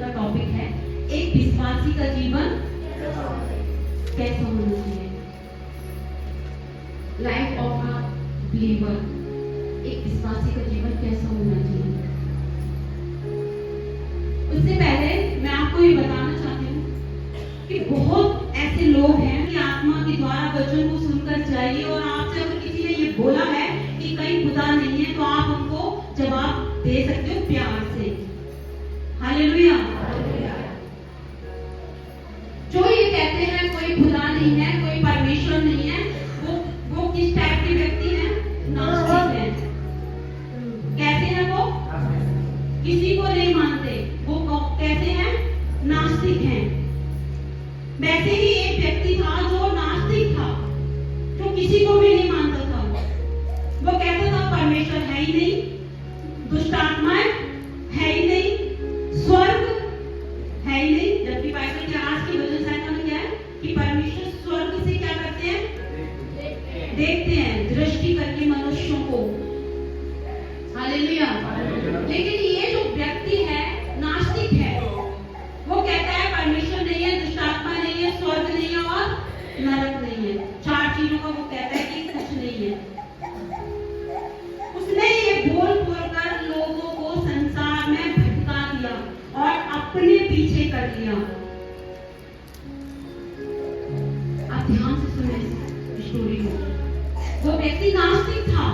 का टॉपिक है एक विश्वासी का जीवन कैसा होना चाहिए। लाइफ ऑफ अ बिलीवर, एक विश्वासी का जीवन कैसा होना चाहिए। उससे पहले मैं आपको ये बताना चाहती हूँ कि बहुत ऐसे लोग हैं कि आत्मा के द्वारा वचन को सुनकर जाइए और आपसे अगर किसी ने ये बोला है कि कहीं खुदा नहीं है तो आप उनको जवाब दे सकते हो प्यार से। हालेलुया। जो ये कहते हैं कोई खुदा नहीं है, कोई परमेश्वर नहीं है, वो किस टाइप के व्यक्ति हैं? नास्तिक हैं। कैसे हैं वो? किसी को नहीं मानते, वो कैसे हैं? नास्तिक हैं। वैसे ही एक व्यक्ति था जो नास्तिक था, जो किसी को भी नहीं मानता था। वो कहता था परमेश्वर है ही नहीं, दुष्ट आत्माएं है ही नहीं, स्वर्ग है ही नहीं। जबकि बाइबल के आज की वचन संहिता में क्या है कि परमेश्वर स्वर्ग से क्या करते हैं? देखते हैं, दृष्टि करके मनुष्यों को। हालेलुया। लेकिन ये जो व्यक्ति है नास्तिक है, वो कहता है परमेश्वर नहीं है, दुष्ट आत्मा नहीं है, स्वर्ग नहीं है और नरक नहीं है। चार चीजों का वो कहता है कि कुछ नहीं है। उसने ये बोल बोलकर लोगों को संसार में भटका दिया और अपने पीछे कर लिया। आप ध्यान से सुने स्टोरी को। वो व्यक्ति नास्तिक था,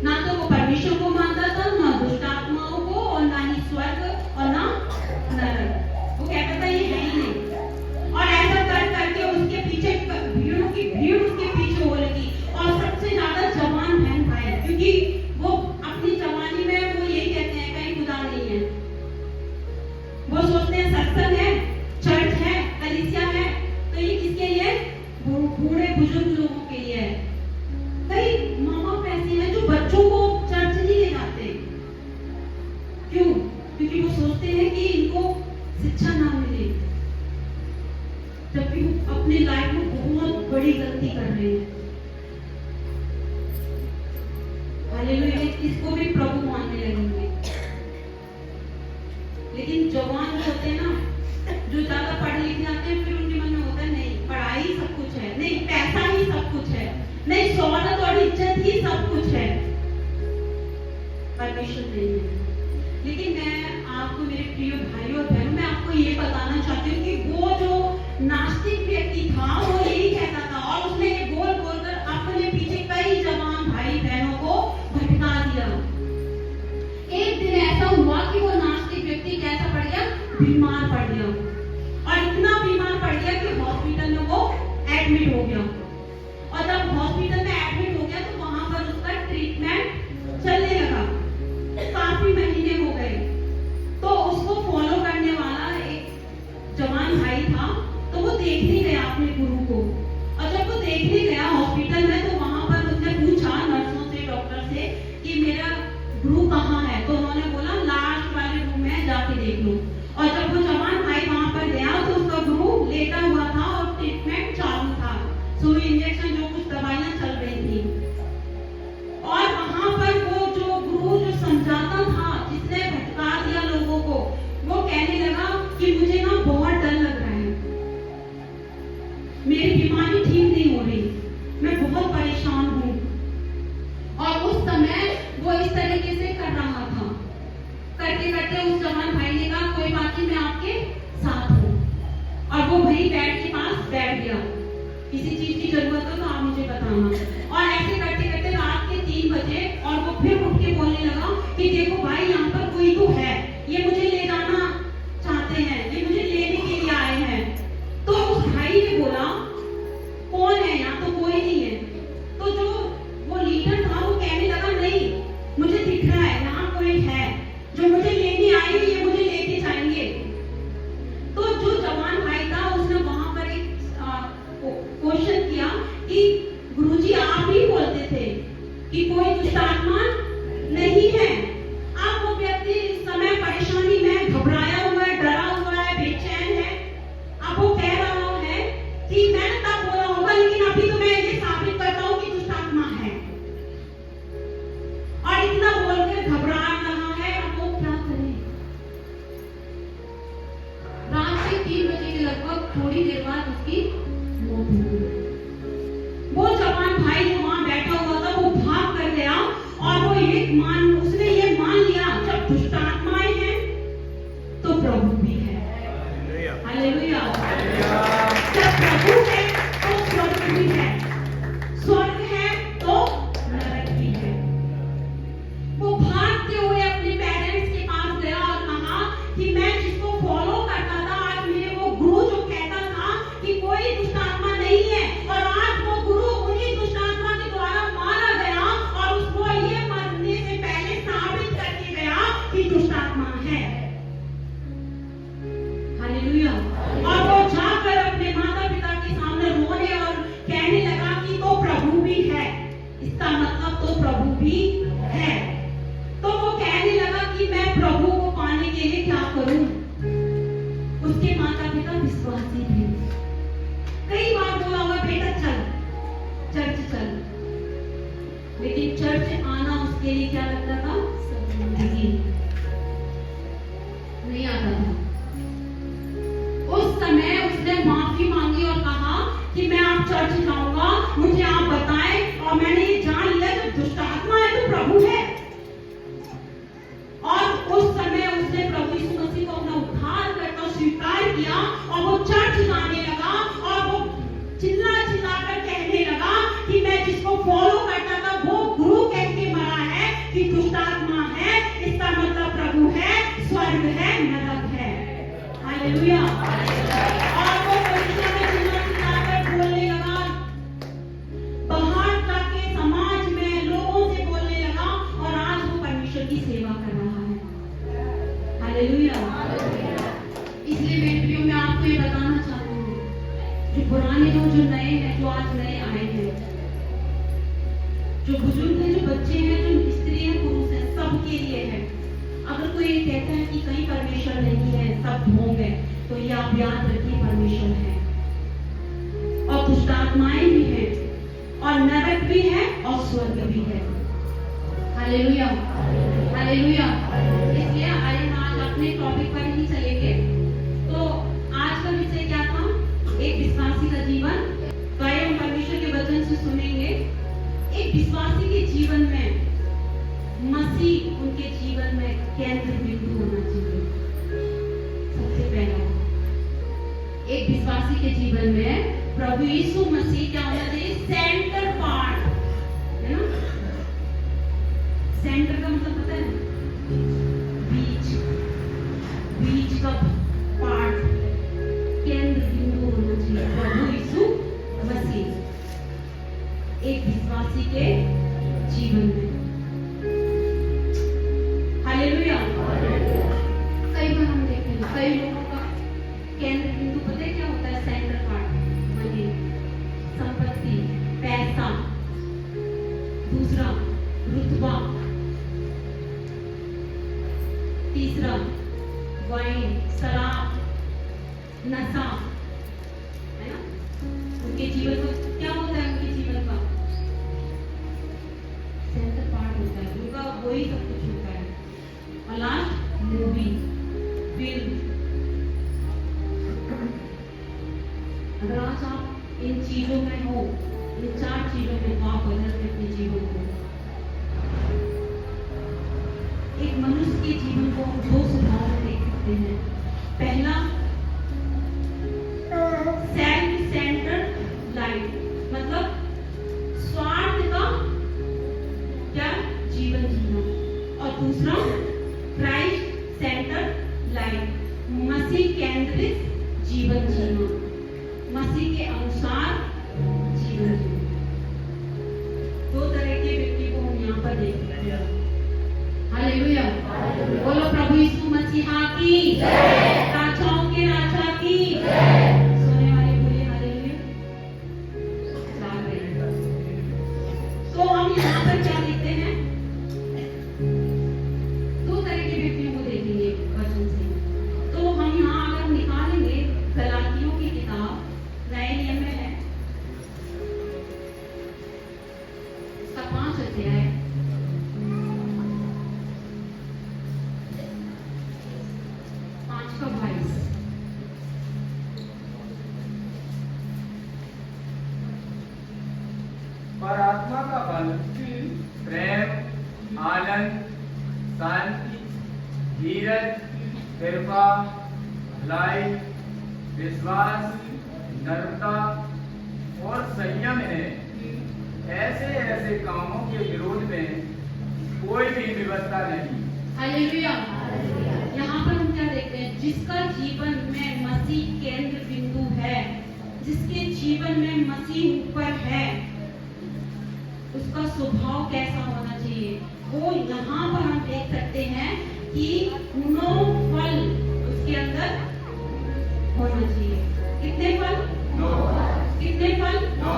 ना तो वो परमेश्वर को मानता था, ना दुष्ट आत्माओं को, और ना ही स्वर्ग और ना नरक। वो कहता था ये है ही नहीं। और ऐसा कर करके उसके पीछे भीड़ उसके पीछे हो लगी। और सबसे ज्यादा जवान बहन भाई, क्योंकि वो अपनी जवानी में वो यही कहते हैं कहीं खुदा नहीं है। वो सोचते हैं सत्संग है, चर्च है, कलीसिया है, तो ये किसके लिए? बूढ़े बुजुर्ग लोगों के लिए है। कई माँ बाप ऐसे हैं जो बच्चों को चर्च नहीं ले जाते। क्यों? क्योंकि वो सोचते हैं कि इनको शिक्षा ना मिले, जबकि वो अपनी लाइफ में बहुत बड़ी गलती कर रहे हैं। हालेलुया। इसको भी प्रभु मानने लगेंगे। लेकिन जवान जो होते हैं ना, जो ज्यादा पढ़े लिखे जाते हैं, फिर उनके मन में होता है नहीं पढ़ाई सब कुछ है, नहीं पैसा ही सब कुछ है, नहीं शोहरत और इज्जत ही सब कुछ है, परमेश्वर नहीं है। लेकिन मैं आपको मेरे प्रिय भाइयों और बहनों, मैं आपको ये बताना चाहती हूँ कि वो जो नास्तिक व्यक्ति था वो यही कहता था और उसने ये बोल बोलकर अपने पीछे कई जवान भाई बहनों को भटका दिया। एक दिन ऐसा हुआ कि वो नास्तिक व्यक्ति कैसा पड़ गया? बीमार पड़ गया। और इतना बीमार पड़ गया कि हॉस्पिटल में वो एडमिट हो गया। और जब हॉस्पिटल में एडमिट हो गया तो वहां पर उसका ट्रीटमेंट चलने लगा। काफी महीने हो गए। तो उसको फॉलो करने वाला एक जवान भाई था, तो वो देखने गया अपने गुरु को। और जब वो देखने गया हॉस्पिटल में, तो वहां पर उसने पूछा नर्सों से, डॉक्टर से कि मेरा गुरु कहाँ है? तो उन्होंने बोला लास्ट वाले रूम में जाके देख लो। और जब वो जवान भाई वहां पर गया तो उसका गुरु लेटा हुआ था और ट्रीटमेंट चालू था, सुई इंजेक्शन जो कुछ दवाइयां चल रही थी। और वहां पर वो जो गुरु जो समझाता था, जिसने भटका दिया लोगों को, वो कहने लगा कि मुझे ना बहुत डर लग रहा है, मेरी बीमारी ठीक नहीं हो रही, मैं बहुत परेशान हूँ। और उस समय वो इस तरीके से कर रहा था। करते करते उस जवान भाई ने कहा कोई बात नहीं, मैं आपके साथ हूँ। और वो वही बेड के पास बैठ गया। किसी चीज की जरूरत हो तो आप मुझे बताना। और ऐसे करते करते रात के 3 बजे और वो फिर उठ के बोलने लगा कि देखो भाई, यहाँ पर कोई तो है, ये मुझे ले जाना चाहते हैं, ये मुझे लेने के लिए आए हैं। तो उस भाई ने बोला कौन है? यहाँ तो कोई नहीं है। तो जो वो लीडर था वो कहने लगा नहीं, मुझे दिख रहा है यहाँ कोई है जो मुझे लेने आए, ये मुझे लेके जाएंगे। तो जो जवान भाई था उसने वहां पर एक क्वेश्चन किया कि गुरुजी आप ही बोलते थे कि कोई दुष्ट आत्मा नहीं है, आप वो थोड़ी देर बाद उसकी मौत हो गई। वो जवान भाई जो वहां बैठा हुआ था वो भाग कर गया और उसने ये मान लिया, जब दुष्ट आत्माएं हैं तो प्रभु भी है। हालेलुया। जब प्रभु है तो स्वर्ग भी है, स्वर्ग है तो नरक भी है। वो भागते हुए अपने पेरेंट्स के पास गया और कहा कि मैं जिसको फॉलो करता था, आज मेरे वो गुरु जो कहता था कि कोई दुष्ट आत्मा नहीं है, और आज वो गुरु उन्हीं दुष्ट आत्मा के द्वारा मारा गया और उसको ये मरने से पहले साबित करके गया कि दुष्ट आत्मा है। हालेलुया। और वो जाकर अपने माता पिता के सामने रोने और कहने लगा कि तो प्रभु भी है, इसका मतलब तो प्रभु भी है। तो वो कहने लगा कि मैं प्रभु को पाने के लिए क्या करूं। उसके माता पिता विश्वासी थे। कई बार बोला हुआ, बेटा चल चर्च चल, लेकिन चर्च आना उसके लिए क्या लगता था, जिंदगी नहीं आता था। उस समय उसने माफी मांगी और कहा कि मैं आप चर्च जाऊंगा, मुझे आप बताएं, और मैंने ये जान लिया जो दुष्ट आत्मा है तो प्रभु है। और उस समय उसने प्रभु यीशु मसीह को अपना उद्धार करता स्वीकार किया और वो चर्च जाने लगा और वो चिल्ला कर कहने लगा कि मैं जिसको फॉलो करता था वो गुरु कह के मरा है कि दुष्ट आत्मा है, इसका मतलब प्रभु है, स्वर्ग है, नरक है। हालेलुया। और वो चिल्ला कर बोलने लगा, बाहर जाके समाज में लोगों से बोलने लगा, और आज वो परमेश्वर की सेवा कर रहा है। हालेलुया। इसलिए मेरे प्रियो, मैं आपको ये बताना चाहती हूँ, जो पुराने लोग, जो नए हैं, जो आज नए आए हैं, जो बुजुर्ग हैं, जो बच्चे हैं, जो स्त्री हैं, पुरुष हैं, सबके लिए है। अगर कोई ये कहता है कि कहीं परमेश्वर नहीं है, सब ढोंग है, तो ये आप याद रखिए, परमेश्वर है और दुष्ट आत्माएं भी हैं और नरक भी है और स्वर्ग भी है। हालेलुया। हालेलुया। इसलिए आइए आज अपने टॉपिक पर ही चलेंगे। तो आज का विषय क्या था, एक विश्वासी का जीवन। तो आइए हम परमेश्वर के वचन से सुनेंगे। एक विश्वासी के जीवन में मसीह उनके जीवन में केंद्र बिंदु होना चाहिए। सबसे पहला, एक विश्वासी के जीवन में प्रभु यीशु मसीह क्या होना चाहिए, सेंटर पार्ट, है ना। सेंटर का मतलब पता है, बीच का पार्ट, केंद्र बिंदु होना चाहिए प्रभु यीशु मसीह एक विश्वासी के जीवन में। हालेलुया। कई बार हम देखते हैं, कई लोगों का केंद्र बिंदु पता है क्या होता है, सेंटर पार्ट, मनी, संपत्ति, पैसा, दूसरा रुतबा, तीसरा वाइन, शराब, नशा, है ना। उनके जीवन में क्या होता है, उनके जीवन का सेंटर पार्ट होता है, उनका वही सब कुछ होता है। और लास्ट मूवी, फिल्म। अगर आज आप इन चीजों में हो, इन 4 चीजों में, तो आप बदलते अपने जीवन को। एक मनुष्य के जीवन को हम 2 स्वभाव में देख सकते हैं। पहला, सेल्फ सेंटर्ड लाइफ, मतलब स्वार्थ का क्या जीवन जीना। और दूसरा, क्राइस्ट सेंटर्ड लाइफ, मसीह केंद्रित जीवन जीना, मसीह के अनुसार जीवन जीना। 2 तरह के व्यक्ति को हम यहाँ पर देख सकते हैं। हालेलुया। बोलो प्रभु यीशु मसीहा की जय, राजाओं के राजा की जय। सोने वाले बोले हालेलुया। तो हम यहाँ पर क्या देखते हैं, 2 तरह के व्यक्तियों को देखेंगे वचन से। तो हम यहाँ अगर निकालेंगे गलातियों की किताब, नए नियम में है, इसका 5 अध्याय, फल प्रेम, आनंद, शांति, धीरज, कृपा, भलाई, विश्वास, नम्रता और संयम है। ऐसे ऐसे कामों के विरोध में कोई भी व्यवस्था नहीं। हालेलुया। यहाँ पर हम क्या देखते हैं? जिसका जीवन में मसीह केंद्र बिंदु है, जिसके जीवन में मसीह ऊपर है, उसका स्वभाव कैसा होना चाहिए? वो यहाँ पर हम देख सकते हैं कि 9 फल उसके अंदर होना चाहिए। कितने फल? 9 कितने फल? 9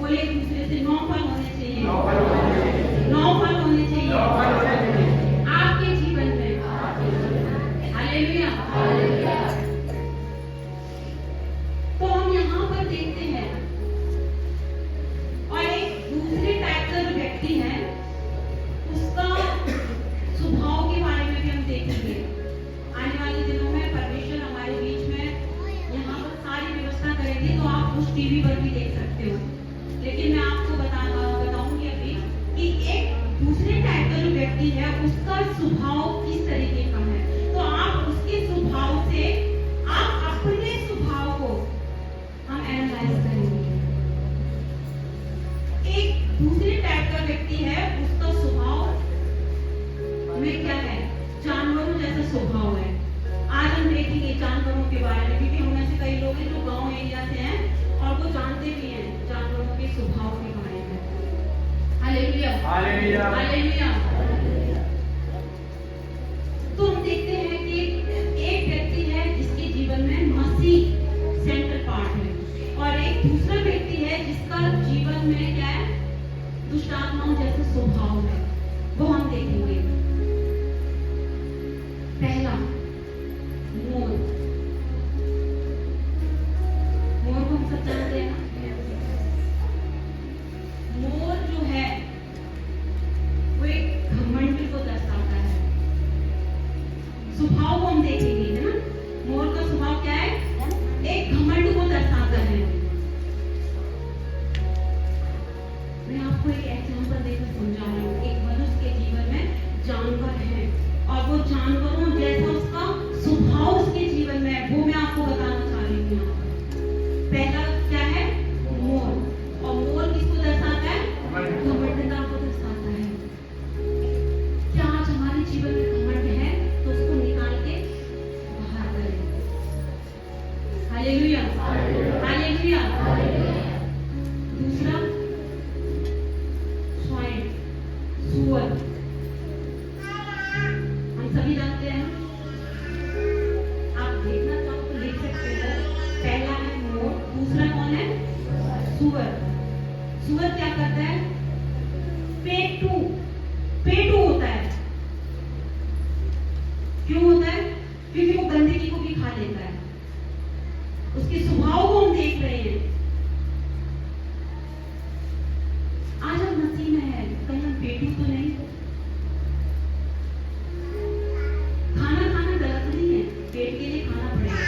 बोले एक दूसरे से 9 फल होने चाहिए। 9 फल होने चाहिए। 9 फल होने 9 चाहिए फल होने चाहिए। आपके जीवन में। हालेलुया। तो हम यहाँ पर देखते हैं, और एक दूसरे टाइप का जो व्यक्ति है उसका स्वभाव के बारे में भी हम देखेंगे। आने वाले दिनों में परमेश्वर हमारे बीच में यहाँ पर सारी व्यवस्था करेंगे, तो आप उस टीवी पर भी देख सकते हो। लेकिन मैं आपको बताऊंगी अभी कि एक दूसरे टाइप का जो व्यक्ति है उसका स्वभाव किस तरीके का है। तो आप उसके स्वभाव से आप अपने स्वभाव को हम एनालाइज करेंगे। एक दूसरे टाइप का व्यक्ति है, उसका स्वभाव में क्या है? जानवरों जैसा स्वभाव है। आज हम देखेंगे जानवरों के बारे में, क्योंकि हम में से कई लोग हैं जो गांव एरिया से हैं और वो जानते भी हैं जानवरों के स्वभाव के बारे में। हालेलुया। हालेलुया। हालेलुया। तो हम देखते हैं कि एक व्यक्ति है जिसके जीवन में मसीह सेंट्रल पार्ट है, और एक दूसरा व्यक्ति है जिसका जीवन में क्या है? दुष्ट आत्माओं जैसा स्वभाव है। वो हम देखेंगे। पहला, मोर। मोर को हम सब जानते हैं ना? मोर जो है वो एक घमंड को दर्शाता है। स्वभाव को हम देखेंगे, है ना? मोर का स्वभाव क्या है? एक घमंड को दर्शाता है। मैं आपको एक एग्जांपल देकर समझा रही हूँ। एक मनुष्य के जीवन में जानवर है और वो जानवरों जैसा उसका स्वभाव उसके जीवन में है, वो मैं आपको बताना चाह रही हूँ यहाँ पर। पहला क्या है? मोर। और मोर किसको दर्शाता है? घमंडता को दर्शाता है। क्या आज हमारे जीवन में घमंड है तो उसको निकाल के बाहर करें। हालेलुया। हालेलुया। दूसरा, स्वाइन, सुअर। हम सभी जानते हैं, आप देखना चाहो तो लिख सकते हो। पहला है मोर, दूसरा कौन है? सुअर। सुअर क्या करता है? पेटू होता है। क्यों होता है? क्योंकि वो गंदगी को भी खा लेता है। उसके स्वभाव को हम देख रहे हैं। आज हम मसीह में है, कहीं हम पेटू तो नहीं? खाना गलत नहीं है, पेट के लिए खाना पड़ेगा,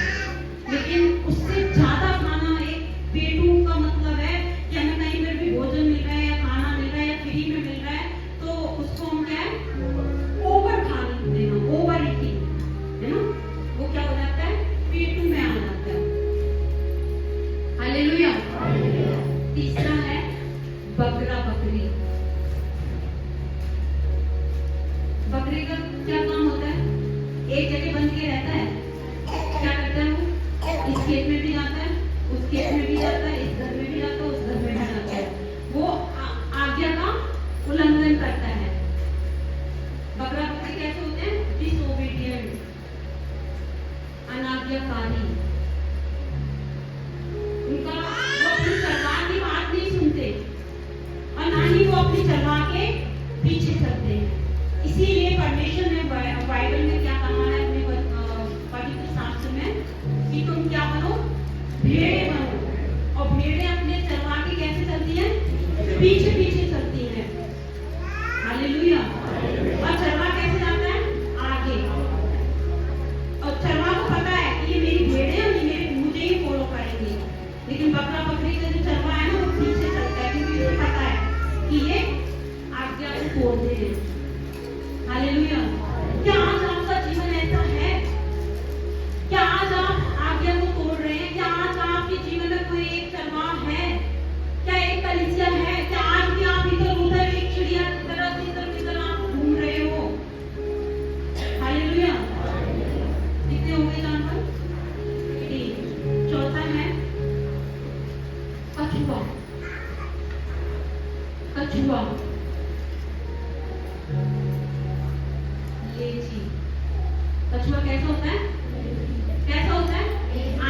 लेकिन उससे ज्यादा खाना एक पेटू का मतलब है कि हमें कहीं पर भी भोजन मिल रहा है या खाना मिल रहा है या फ्री में मिल रहा है तो उसको हम क्या है? ओवर खा लेते हैं, ओवर ईटिंग, है ना? वो क्या हो जाता है? पेटू में आ जाता है। हालेलुया। तीसरा है बकरा, बकरी। बकरी का क्या काम होता है? एक जगह बंद के रहता है। क्या करता है वो? इस खेत में भी जाता है, उस खेत में भी जाता है, इस घर में भी जाता है, उस घर में भी जाता है। वो आज्ञा का उल्लंघन करता है। बकरा बकरी कैसे होते हैं? डिसोबीडिएंट, अनाज्ञाकारी। उनका वो अपनी चरवाह की बात नहीं सुनते और ना ही वो अपनी चरवाह के पीछे चलते हैं। इसीलिए परमेश्वर ने बाइबल में क्या कहा है अपने पवित्र शास्त्र में कि तुम क्या बनो? भेड़े बनो। और भेड़े अपने चरवाह के कैसे चलती हैं? पीछे पीछे चलती हैं। हालेलुया। और चरवाह कैसे जाता है? आगे। और चरवाह को पता है कि ये मेरी भेड़े हैं और ये मुझे ही फॉलो करेंगे। लेकिन बकरा बकरी का जो चरवाह है ना, वो पीछे चलता है, क्योंकि उसे पता है कि ये तोड़ते हैं। हालेलुया। क्या आज आपका जीवन ऐसा है? क्या आज आप आज्ञा को तोड़ रहे हैं? क्या आज आपके जीवन में कोई एक चरवाह है? क्या एक कलीसिया है? क्या आज भी आप इधर उधर एक चिड़िया की तरह इधर उधर आप घूम रहे हो? हालेलुया। कितने हो गए जानवर? चौथा है कछुआ। कछुआ लेची। कछुआ कैसा होता है? कैसा होता है?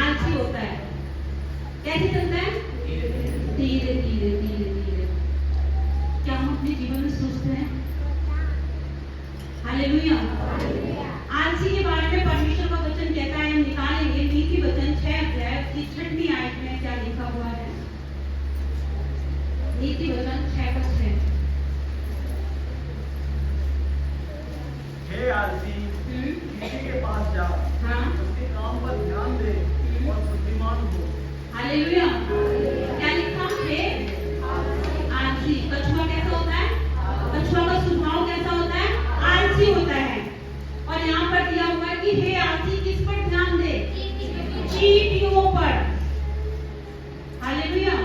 आलसी होता है। कैसे चलता है? धीरे धीरे धीरे धीरे। क्या हम अपने जीवन में सुस्त हैं? हालेलुया। आलसी के बारे में परमेश्वर का वचन कहता है, हम निकालेंगे नीति वचन 6 अध्याय की 6वीं आयत में क्या लिखा हुआ है? नीति वचन 6:6। हे आलसी, किसी के पास जा, हाँ। उसके काम पर ध्यान दे और बुद्धिमान हो। हालेलुया। क्या लिखा है? आलसी। कछुआ कैसा होता है? कछुआ का स्वभाव कैसा होता है? आलसी होता है। और यहाँ पर दिया हुआ है कि हे आलसी, किस पर ध्यान दे? चींटियों पर। हालेलुया।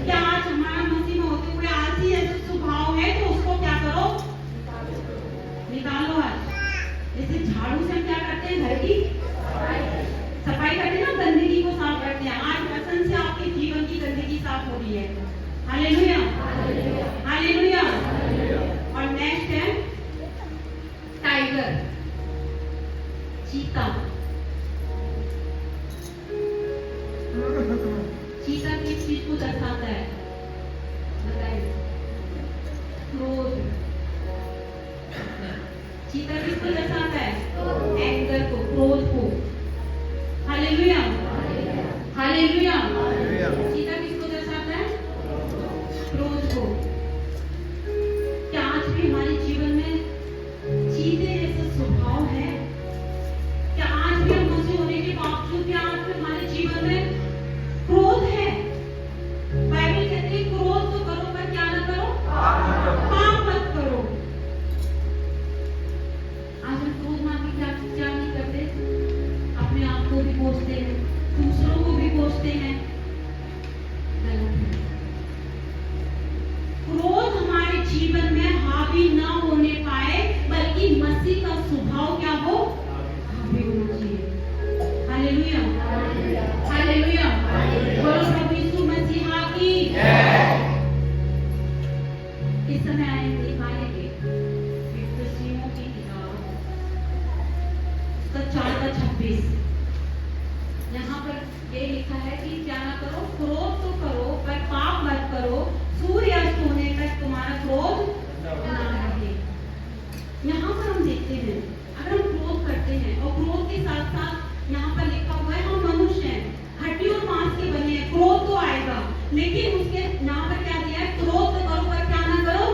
क्या आज हमारा मसीह में होते हुए आलसी ऐसा स्वभाव है तो उसको क्या करो? निकालो आज। जैसे झाड़ू से हम क्या करते हैं? घर की सफाई करते हैं ना, गंदगी को साफ करते हैं। आज वचन से आपके जीवन की गंदगी साफ हो रही है। हालेलुया। हालेलुया। और नेक्स्ट है टाइगर, चीता। चीता किस चीज को दर्शाता है? बताइए। क्रोध। चीता किसको दर्शाता है? एंगर को, क्रोध को। हालेलुया। हालेलुया। चीता किसको दर्शाता है? क्रोध को। क्या आज भी हमारे जीवन में चीते जैसा स्वभाव है? क्या आज भी हम मसीह होने के बावजूद भी आज भी हमारे जीवन में क्रोध है? बाइबल कहती है क्रोध तो करो पर क्या ना करो? पाप मत करो। आज हम क्रोध में आके क्या नहीं करते? अपने आप को भी कोसते हैं, दूसरों को भी कोसते हैं। गलत है। क्रोध हमारे जीवन में हावी ना होने पाए, बल्कि मसीह का स्वभाव क्या हो? हावी होना चाहिए। हालेलुया। हालेलुया। बोलो प्रभु यीशु मसीह की जय। इस समय आएंगे निकालेंगे यफिसियों की किताब उसका 4:26। यहाँ पर ये लिखा है कि क्या ना करो? क्रोध तो करो पर पाप मत करो। सूर्यास्त होने तक तुम्हारा क्रोध ना रहे। यहाँ पर हम देखते हैं, अगर हम क्रोध करते हैं और क्रोध के साथ साथ यहाँ पर लिखा हुआ है हम मनुष्य हैं, हड्डी और मांस के बने हैं, क्रोध तो आएगा। लेकिन उसके यहाँ पर क्या दिया है? क्रोध तो करो पर क्या ना करो?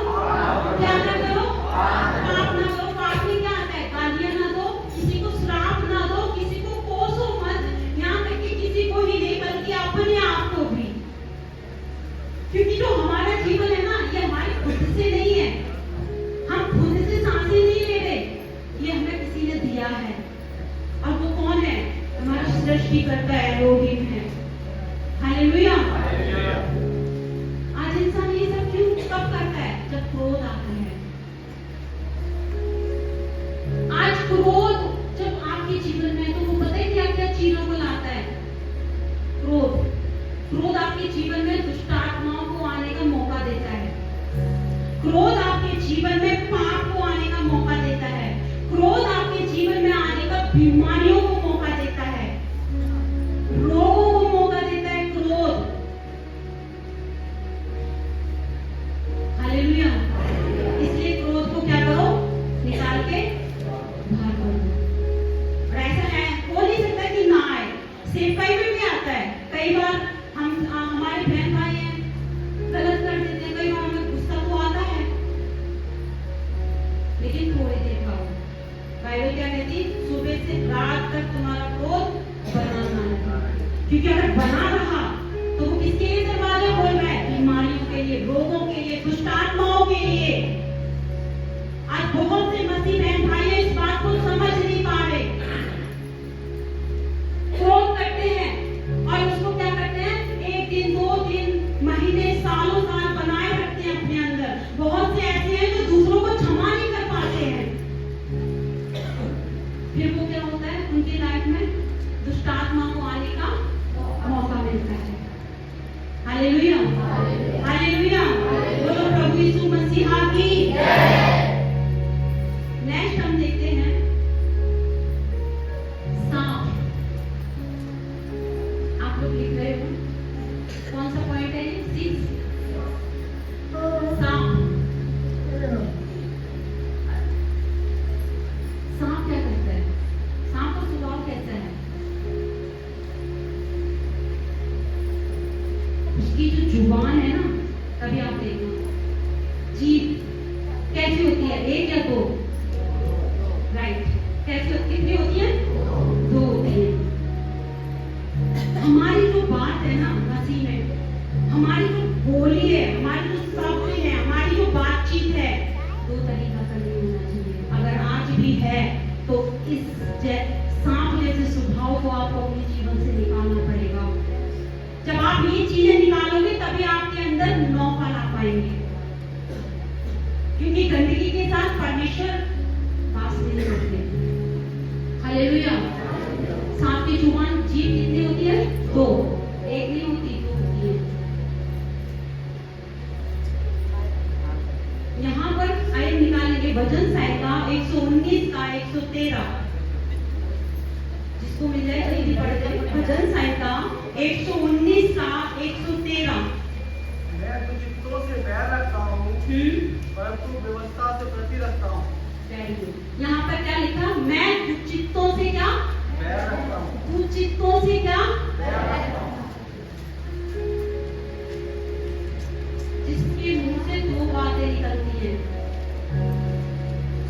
क्या ना करो? पाप ना करो। पाप में क्या आता है? गालियां ना दो, किसी को श्राप ना दो, किसी को कोसो मत, यहाँ तक कि किसी को ही नहीं बल्कि अपने आप को भी। क्योंकि जो हमारा जीवन है ना, ये हमारे खुद से नहीं है। हम खुद से सांसें नहीं ले रहे, ये हमें किसी ने दिया है। और वो कौन है? हमारा सृष्टिकर्ता है, एलोहिम है। हालेलुया। आज इंसान ये सब क्यों कब करता है? जब क्रोध आता है। आज क्रोध जब आपके जीवन में है तो वो पता है क्या क्या चीजों को लाता है? क्रोध। क्रोध आपके जीवन में दुष्ट आत्माओं को आने का मौका देता है। क्रोध आपके जीवन में पाप को आने का मौका देता है। क्रोध आपके जीवन में आने का बीमारियों को मौका देता है, रोगों को मौका देता है। क्रोध। हालेलुया। इसलिए क्रोध को क्या करो? निकाल के बाहर करो। और ऐसा है, हो नहीं सकता कि ना आए। सेवकाई में भी आता है। कई बार हम हमारे बहन भाई हैं, गलत कर देते हैं, कई बार हमें गुस्सा तो आता है, लेकिन थोड़ी देर का हो। बाइबल क्या कहती? सुबह से रात तक तुम्हारा क्रोध बना रहा। क्योंकि अगर बना रहा तो वो किसके लिए दरवाजा खोल रहा है? बीमारियों के लिए, रोगों के लिए, दुष्ट आत्माओं के लिए। आज बहुत से मसीह बहन भाई इस बात को समझ नहीं पा रहे, क्रोध करते हैं और उसको क्या करते हैं, एक दिन, 2 दिन, महीने, सालों साल बनाए रखते हैं अपने अंदर। बहुत से ऐसे हैं जो दूसरों को क्षमा नहीं कर पाते हैं। फिर वो क्या होता है, उनकी लाइफ में दुष्ट आत्मा को आने का मौका मिलता है। हालेलुया, हालेलुया, बोलो प्रभु यीशु मसीहा की। नेक्स्ट हम देखते हैं सांप। आप लोग लिख रहे हो कौन सा पॉइंट है ये? 6 सांप। सांप क्या करता है? सांप का स्वभाव कैसा है? उसकी जो जुबान है ना, कभी आप देखो जीभ कैसी होती है, 1 या 2? राइट, कैसी होती, कितनी होती है? 2 होती है। हमारी जो बात है ना मसीह में, हमारी जो बोली है, हमारी जो शब्द है, हमारी जो बातचीत है, 2 तरीका का नहीं होना चाहिए। अगर आज भी है तो इस सांप जैसे स्वभाव को आपको अपने जीवन से निकालना पड़ेगा। जब आप ये चीजें निकालोगे तभी आपके अंदर नौका ला पाएंगे, क्योंकि गंदगी के साथ परमेश्वर वास नहीं करते। हालेलुया। सांप की जुबान, जीभ कितनी होती है? 2, 1 नहीं होती, 2 होती है। यहाँ पर आइए निकालेंगे भजन संहिता 119 का 113, जिसको मिल जाए जल्दी पढ़ते हैं। भजन संहिता 119 का 113। मैं तो चित्तों से बैर रखता हूँ, परंतु व्यवस्था से प्रति रखता हूँ। यहाँ पर क्या लिखा? मैं दुचित्तों से क्या बैर रखता हूँ, दुचित्तों से क्या बैर रखता हूँ। जिसके मुंह से 2 बातें निकलती हैं,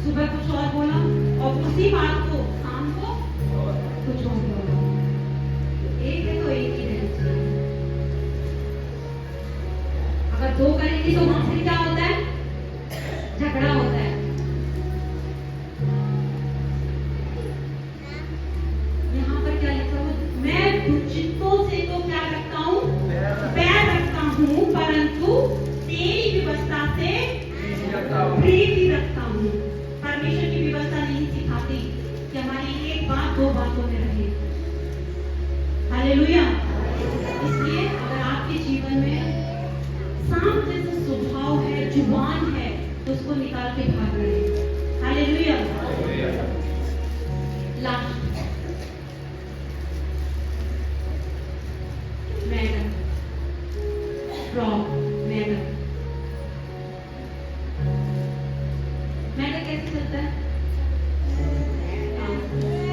सुबह कुछ और बोला और उसी बात को शाम को कुछ और बोला। एक है तो एक ही रहना चाहिए। अगर 2 करेंगे तो वहां से क्या होता है? झगड़ा होता है। यहाँ पर क्या लिखा हुआ? मैं दुचित्तों से तो क्या रखता हूँ? बैर रखता हूँ, परंतु तेरी व्यवस्था से प्रीति रखता हूँ। परमेश्वर की व्यवस्था नहीं सिखाती कि हमारी एक बात 2 बातों में रहे। हालेलुया। इसलिए अगर आपके जीवन में सांप जैसा स्वभाव है, जुबान है, तो उसको निकाल के भाग रहे। हालेलुया। लास्ट मैडम, मैडम कैसे चलता है?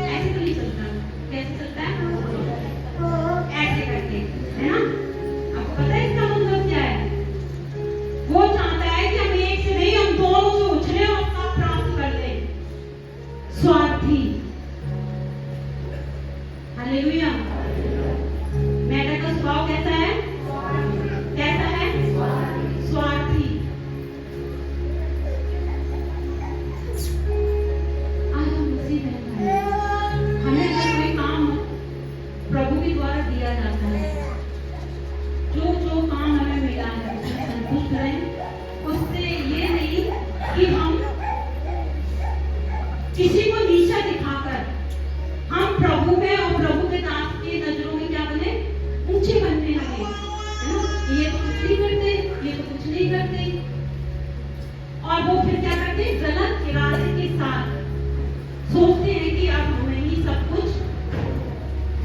ऐसे तो नहीं चलता। कैसे चलता है? ऐसे करके, है ना? आपको पता है इसका मतलब क्या है? वो चाहता है कि हम एक से नहीं, हम दोनों से उछले और अपना प्राप्त कर लें। स्वार्थी। हालेलुया। मैडम का स्वभाव कैसा है? कैसा है? स्वार्थी। आज हम उसी में हैं। हमें अगर कोई काम प्रभु के द्वारा दिया जाता है, जो काम हमें मिला है उसमें संतुष्ट रहें। उससे ये नहीं कि हम किसी को नीचा दिखाकर हम प्रभु में और प्रभु के दास की नजरों में क्या बने? ऊंचे बनने लगे, है ना? ये तो कुछ नहीं करते, ये तो कुछ नहीं करते, और वो फिर क्या करते? गलत इरादे के साथ सोचते हैं कि अब हमें ही सब कुछ।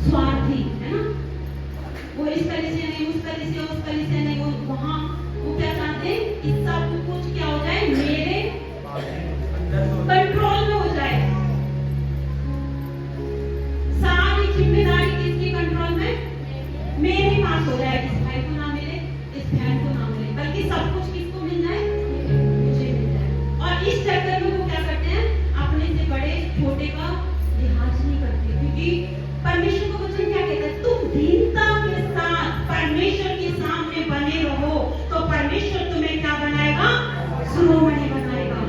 स्वार्थी, है ना? वो इस तरह से नहीं, उस तरह से, उस तरह से नहीं, वो वहां वो क्या चाहते हैं कि सब कुछ क्या हो जाए? मेरे कंट्रोल में हो जाए। सारी जिम्मेदारी किसके कंट्रोल में? मेरे पास हो जाए। इस भाई को ना मिले, इस बहन को ना मिले, बल्कि सब कुछ किसको मिल जाए? मुझे मिल जाए। और इस चक्कर में वो क्या करते हैं? अपने से बड़े छोटे का लिहाज नहीं करते, क्योंकि परमेश्वर का वचन क्या कहता है? तुम दीनता के साथ परमेश्वर के सामने बने रहो तो परमेश्वर तुम्हें क्या बनाएगा? श्रोमणी बनाएगा।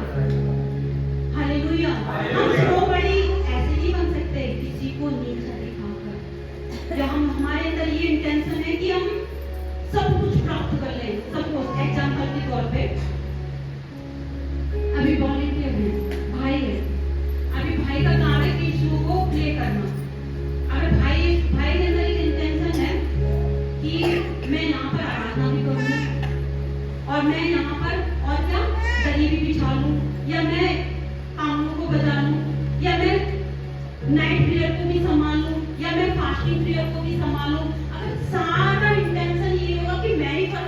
नाइट प्रेयर को भी संभालूं या मैं फास्टिंग प्रेयर को भी संभालूं, अगर सारा इंटेंशन ये होगा कि मैं ही कर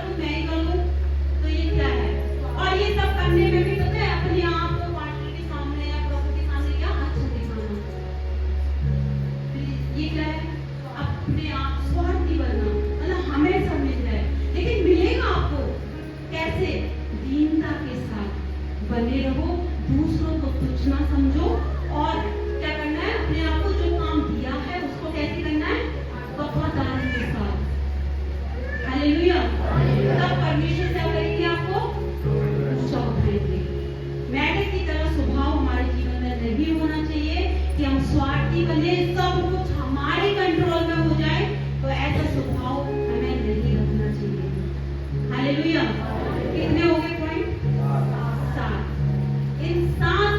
लूं, तो ये क्या है? और ये सब करने में भी पता है अपने आप को पास्टर के सामने या प्रभु के सामने क्या अच्छा दिखाना, ये क्या है? अपने आप स्वार्थी बनना, मतलब हमें सब मिल जाए, लेकिन मिलेगा आपको कैसे? दीनता के साथ बने रहो, दूसरों को तुच्छ ना समझो, और क्या करना है? अपने आप को जो काम दिया है उसको कैसे करना है? वफादारी के साथ। हालेलुया। तब परमेश्वर क्या करेंगे? आपको ऊंचा उठाएंगे। मेढक की तरह स्वभाव हमारे जीवन में नहीं होना चाहिए कि हम स्वार्थी बने, सब कुछ हमारे कंट्रोल में हो जाए, तो ऐसा स्वभाव हमें नहीं रखना चाहिए। हालेलुया। कितने हो गए पॉइंट? 7। इन 7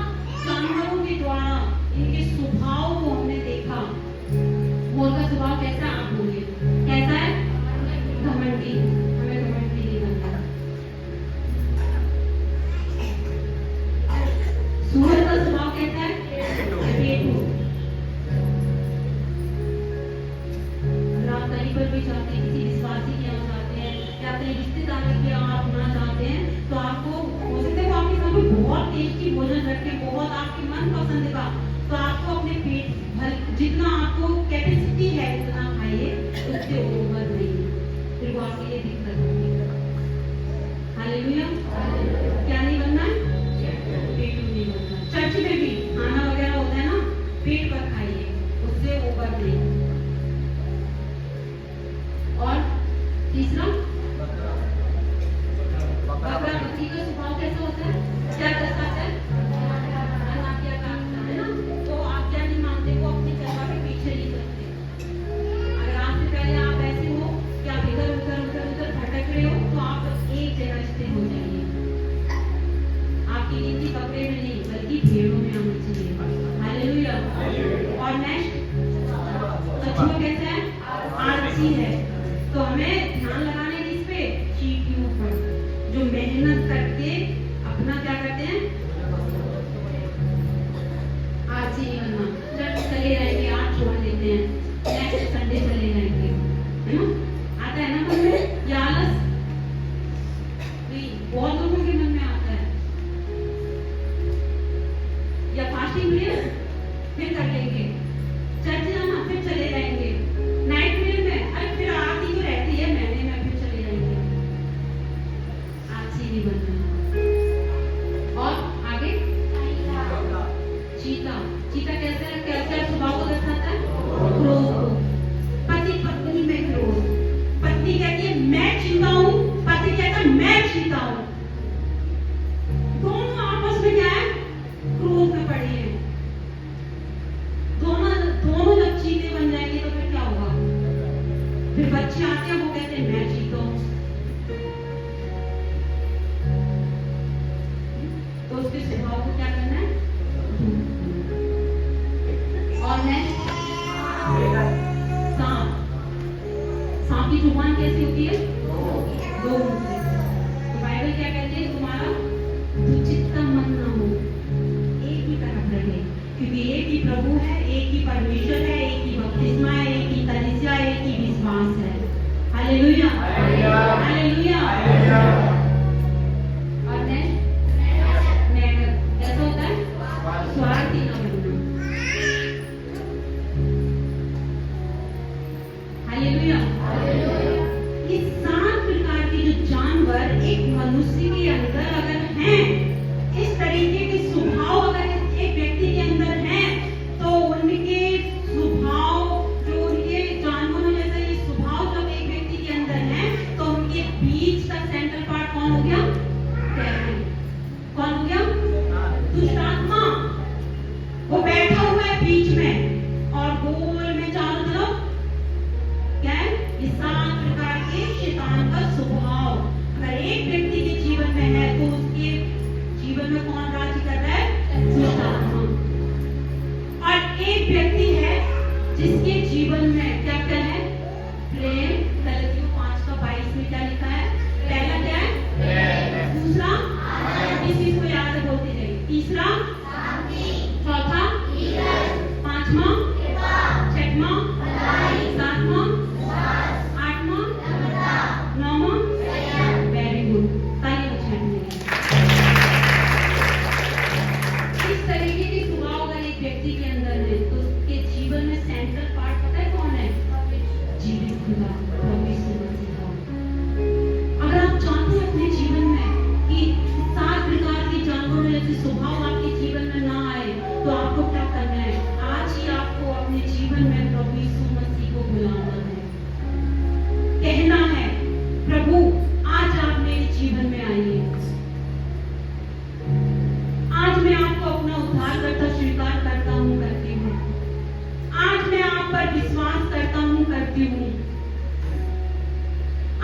जानवरों के द्वारा इनके स्वभाव को हमने देखा। मोर का स्वभाव कैसा? आप बोलिए, कैसा है? घमंडी। हमें घमंडी नहीं बनना। सूअर का स्वभाव कैसा है? पेटू। आप कहीं पर भी जाते हैं, किसी विश्वासी के यहाँ जाते हैं या अपने रिश्तेदार के यहाँ आप ना जाते हैं, तो आपको हो सकता है वो आपके सामने बहुत टेस्टी भोजन रखे, बहुत आपके मन पसंद का, तो आपको अपने पेट भर जितना आपको कैपेसिटी है उतना खाइए, उससे ओवर नहीं, फिर वो आपके लिए दिक्कत होगी। हालेलुया। क्या नहीं बनना है? पेटू नहीं बनना। चर्च में भी खाना वगैरह होता है ना, पेट पर खाइए, उससे ओवर नहीं। और तीसरा, बकरा बकरी का स्वभाव कैसा होता है? क्या करता है? आज्ञा काटता है ना, तो आज्ञा नहीं मानते, वो अपनी चरवा के पीछे नहीं चलते। अगर आपसे पहले आप ऐसे हो कि आप इधर उधर भटक रहे हो, तो आप एक जगह स्थिर हो जाइए। आपकी गिनती बकरे में नहीं बल्कि भेड़ों में आनी चाहिए। हालेलुया। और नेक्स्ट, कछुआ कैसा है? आलसी है। तो हमें ध्यान लगाने की इस पे चींटियों पर, जो मेहनत करके अपना क्या करते हैं? आलसी नहीं बनना। चर्च चले जाएंगे, आज छोड़ देते हैं, नेक्स्ट संडे चले जाएंगे, है ना? आता है ना मन में ये आलस? बहुत लोगों के मन में आता है। या फास्टिंग प्रेयर फिर कर लेंगे, चर्च जाना फिर चले जाएंगे, नाइट प्रेयर में अरे फिर आती तो रहती है महीने में, फिर चले जाएंगे। आलसी नहीं बनना। और आगे चीता कैसा है? कैसा स्वभाव को दर्शाता है? क्रोध को। पति पत्नी में क्रोध। पत्नी कहती है मैं चीता हूँ, पति कहता है मैं चीता हूँ। दोनों आपस में क्या है? क्रोध में पड़ी है। दोनों जब चीते बन जाएंगे तो फिर क्या होगा? फिर बच्चे आते हैं, वो कहते हैं मैं चीता हूँ, तो उसके स्वभाव को क्या करना है? और नेक्स्ट, सांप की जुबान कैसी होती है? 2 मुंह से। तो बाइबल क्या कहती है? तुम्हारा दुचित्ता मन ना हो, एक ही तरफ रहे, क्योंकि एक ही प्रभु है, एक ही परमेश्वर है, एक ही बपतिस्मा है, एक ही कलीसिया, एक ही विश्वास है। हालेलुया। हालेलुया। और नेक्स्ट, कैसा होता है? स्वार्थी ना बनना। हालेलुया। ये 7 प्रकार के जो जानवर एक मनुष्य के अंदर अगर हैं, इस तरीके के स्वभाव अगर एक व्यक्ति के अंदर हैं, तो उनके स्वभाव, जो उनके जानवरों जैसा ये स्वभाव जब एक व्यक्ति के अंदर है, तो उनके बीच का सेंट्रल पार्ट कौन हो गया? कौन हो गया? दुष्ट आत्मा। वो बैठा हुआ है बीच में और गोल में चारों तरफ क्या है? ये 7 प्रकार के शैतान का स्वभाव अगर एक व्यक्ति के जीवन में है, तो उसके जीवन में कौन राज्य कर रहा है? दुष्ट आत्मा। और एक व्यक्ति है जिसके जीवन में क्या क्या है? प्रेम। गलातियों 5:22 में क्या लिखा है? पहला क्या है? दूसरा, इस चीज को याद बोलते जाइए। तीसरा, चौथा, 5वां पांचवा छठवां सातवां आठवां नौवां वेरी गुड। ताली बजाएंगे। इस तरीके के स्वभाव अगर एक व्यक्ति के अंदर है तो उसके जीवन में सेंट्रल पार्ट पता है कौन है? जीवित खुदा प्रभु यीशु मसीह। अगर आप चाहते हैं अपने जीवन में कि 7 प्रकार के जानवरों जैसे स्वभाव आपके जीवन में ना आए तो आपको क्या करना है? आज ही आपको अपने जीवन में प्रभु यीशु मसीह को बुलाना है, कहना है प्रभु आज आप मेरे जीवन में आइए। आज मैं आपको अपना उद्धारकर्ता स्वीकार करता हूँ, करती हूँ। आज मैं आप पर विश्वास करता हूँ, करती हूँ।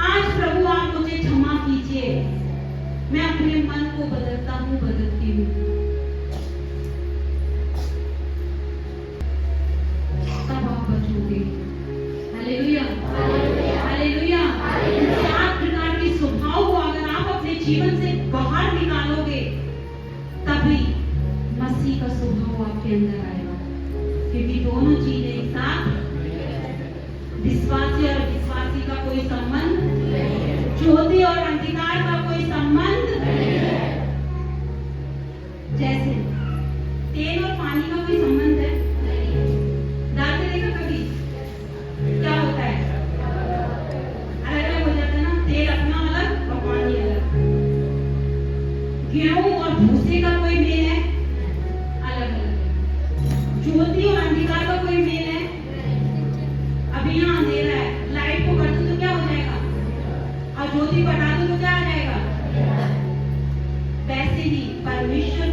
आज प्रभु आप मुझे क्षमा कीजिए, मैं अपने मन को बदलता हूँ, बदलती हूँ। तब आप बचोगे। Hallelujah, hallelujah. 7 प्रकार के स्वभाव को अगर आप अपने जीवन से बाहर निकालोगे तभी मसीह का स्वभाव आपके अंदर आएगा। क्योंकि दोनों चीजें एक साथ, विश्वासी और विश्वासी का कोई संबंध, ज्योति और अंधकार का कोई संबंध। जैसे तेल और पानी का कोई संबंध है? डाल के देखा कभी? क्या होता है? अलग अलग हो जाता है ना, तेल अपना अलग और पानी अलग। गेहूं और भूसे का कोई मेल है? अलग अलग है। ज्योति और अंधकार का कोई मेल है? अभी यहाँ अंधेरा है, लाइट को कर दो तो क्या हो जाएगा? और ज्योति को हटा दो तो क्या आ जाएगा? वैसे ही परमेश्वर